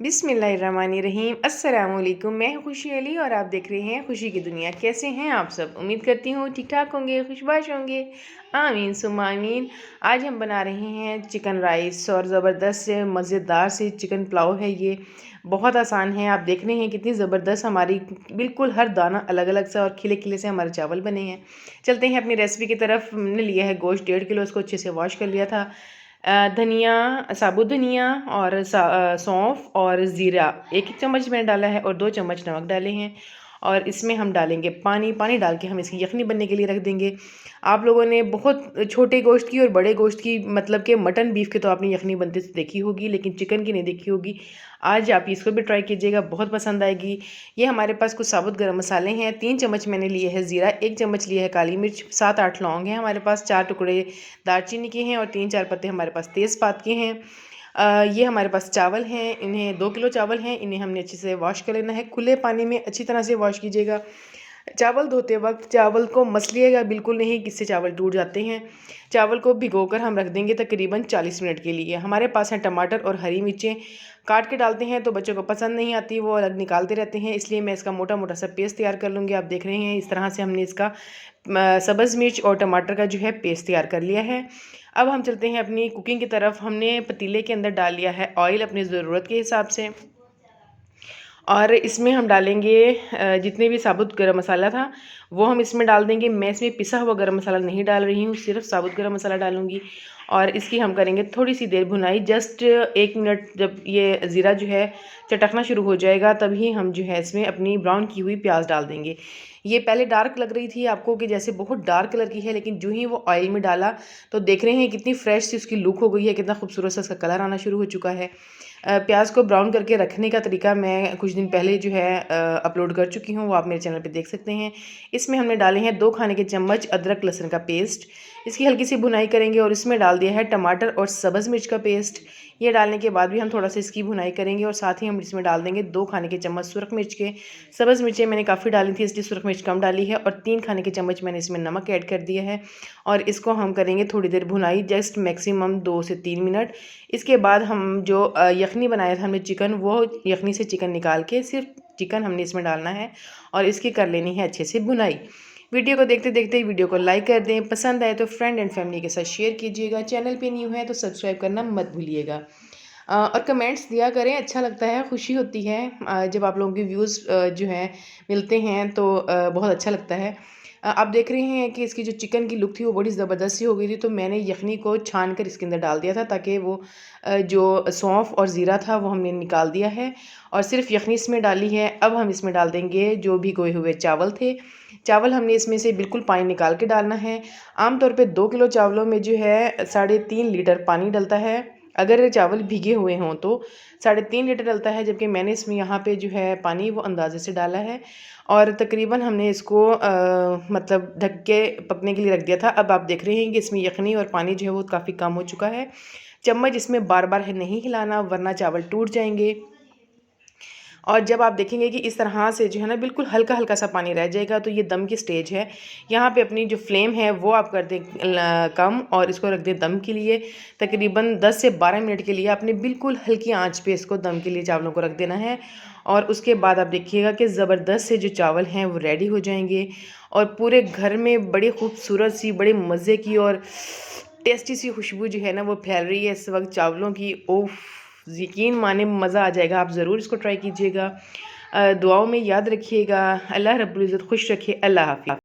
बिस्मिल्लाहिर्रहमानिर्रहीम। अस्सलामुअलैकुम। मैं हूँ खुशी अली और आप देख रहे हैं खुशी की दुनिया। कैसे हैं आप सब? उम्मीद करती हूँ ठीक ठाक होंगे, खुशबाश होंगे। आमीन सुम्मा आमीन। आज हम बना रहे हैं चिकन राइस और ज़बरदस्त से मज़ेदार से चिकन पुलाव है। ये बहुत आसान है। आप देख रहे हैं कितनी ज़बरदस्त हमारी बिल्कुल हर दाना अलग अलग सा और खिले खिले से हमारे चावल बने हैं। चलते हैं अपनी रेसिपी की तरफ। हमने लिया है गोश्त 1.5 किलो, उसको अच्छे से वॉश कर लिया था। धनिया, साबुत धनिया और सौंफ और ज़ीरा 1 चम्मच मैंने डाला है और 2 चम्मच नमक डाले हैं। और इसमें हम डालेंगे पानी डाल के हम इसकी यखनी बनने के लिए रख देंगे। आप लोगों ने बहुत छोटे गोश्त की और बड़े गोश्त की, मतलब कि मटन बीफ की तो आपने यखनी बनते देखी होगी, लेकिन चिकन की नहीं देखी होगी। आज आप इसको भी ट्राई कीजिएगा, बहुत पसंद आएगी। ये हमारे पास कुछ साबुत गरम मसाले हैं। 3 चम्मच मैंने लिए है ज़ीरा, 1 चम्मच लिए है काली मिर्च, 7-8 लौंग हैं हमारे पास, 4 टुकड़े दालचीनी के हैं और 3-4 पत्ते हमारे पास तेज़पात के हैं। ये हमारे पास चावल हैं, इन्हें 2 किलो चावल हैं, इन्हें हमने अच्छे से वॉश कर लेना है। खुले पानी में अच्छी तरह से वॉश कीजिएगा। चावल धोते वक्त चावल को मसलिएगा बिल्कुल नहीं, किससे चावल टूट जाते हैं। चावल को भिगोकर हम रख देंगे तकरीबन 40 मिनट के लिए। हमारे पास हैं टमाटर और हरी मिर्चें। काट के डालते हैं तो बच्चों को पसंद नहीं आती, वो अलग निकालते रहते हैं, इसलिए मैं इसका मोटा मोटा सा पेस्ट तैयार कर लूँगी। आप देख रहे हैं इस तरह से हमने इसका सब्ज़ मिर्च और टमाटर का जो है पेस्ट तैयार कर लिया है। अब हम चलते हैं अपनी कुकिंग की तरफ। हमने पतीले के अंदर डाल लिया है ऑयल अपनी ज़रूरत के हिसाब से और इसमें हम डालेंगे जितने भी साबुत गरम मसाला था वो हम इसमें डाल देंगे। मैं इसमें पिसा हुआ गरम मसाला नहीं डाल रही हूँ, सिर्फ साबुत गरम मसाला डालूंगी। और इसकी हम करेंगे थोड़ी सी देर भुनाई, जस्ट 1 मिनट। जब ये ज़ीरा जो है चटकना शुरू हो जाएगा तभी हम जो है इसमें अपनी ब्राउन की हुई प्याज डाल देंगे। ये पहले डार्क लग रही थी आपको कि जैसे बहुत डार्क कलर की है, लेकिन जो ही वो ऑयल में डाला तो देख रहे हैं कितनी फ्रेश सी उसकी लुक हो गई है, कितना खूबसूरत सा इसका कलर आना शुरू हो चुका है। प्याज को ब्राउन करके रखने का तरीका मैं कुछ दिन पहले जो है अपलोड कर चुकी हूँ, वो आप मेरे चैनल पे देख सकते हैं। इसमें हमने डाले हैं 2 खाने के चम्मच अदरक लहसुन का पेस्ट। इसकी हल्की सी भुनाई करेंगे और इसमें डाल दिया है टमाटर और सब्ज़ मिर्च का पेस्ट। ये डालने के बाद भी हम थोड़ा सा इसकी भुनाई करेंगे और साथ ही हम इसमें डाल देंगे 2 खाने के चम्मच सुरख मिर्च के। सब्ज़ मिर्चें मैंने काफ़ी डाली थी इसलिए सुरख मिर्च कम डाली है। और 3 खाने के चम्मच मैंने इसमें नमक ऐड कर दिया है और इसको हम करेंगे थोड़ी देर भुनाई, जस्ट मैक्सिमम 2 से 3 मिनट। इसके बाद हम जो यखनी बनाया था हमने चिकन, वो यखनी से चिकन निकाल के सिर्फ चिकन हमने इसमें डालना है और इसकी कर लेनी है अच्छे से भुनाई। वीडियो को देखते देखते वीडियो को लाइक कर दें, पसंद आए तो फ्रेंड एंड फैमिली के साथ शेयर कीजिएगा। चैनल पे न्यू है तो सब्सक्राइब करना मत भूलिएगा और कमेंट्स दिया करें, अच्छा लगता है, खुशी होती है जब आप लोगों के व्यूज़ जो हैं मिलते हैं तो बहुत अच्छा लगता है। आप देख रहे हैं कि इसकी जो चिकन की लुक थी वो बड़ी ज़बरदस्त सी हो गई थी, तो मैंने यखनी को छान कर इसके अंदर डाल दिया था ताकि वो जो सौंफ और ज़ीरा था वो हमने निकाल दिया है और सिर्फ यखनी इसमें डाली है। अब हम इसमें डाल देंगे जो भिगोए हुए चावल थे। चावल हमने इसमें से बिल्कुल पानी निकाल के डालना है। आमतौर पे 2 किलो चावलों में जो है 3.5 लीटर पानी डलता है। अगर चावल भीगे हुए हों तो 3.5 लीटर डलता है, जबकि मैंने इसमें यहाँ पे जो है पानी वो अंदाजे से डाला है और तकरीबन हमने इसको मतलब ढक के पकने के लिए रख दिया था। अब आप देख रहे हैं कि इसमें यखनी और पानी जो है वो काफ़ी कम हो चुका है। चम्मच इसमें बार बार है नहीं हिलाना वरना चावल टूट जाएंगे। और जब आप देखेंगे कि इस तरह से जो है ना बिल्कुल हल्का हल्का सा पानी रह जाएगा तो ये दम की स्टेज है। यहाँ पे अपनी जो फ्लेम है वो आप कर दें कम और इसको रख दें दम के लिए तकरीबन 10 से 12 मिनट के लिए। आपने बिल्कुल हल्की आंच पे इसको दम के लिए चावलों को रख देना है और उसके बाद आप देखिएगा कि ज़बरदस्त से जो चावल हैं वो रेडी हो जाएंगे और पूरे घर में बड़ी खूबसूरत सी, बड़े मज़े की और टेस्टी सी खुशबू जो है ना वो फैल रही है इस वक्त चावलों की। ओफ, यकीन माने मज़ा आ जाएगा। आप ज़रूर इसको ट्राई कीजिएगा। दुआओं में याद रखिएगा। अल्लाह रब्बुल इज़्ज़त खुश रखे। अल्लाह हाफ़िज़।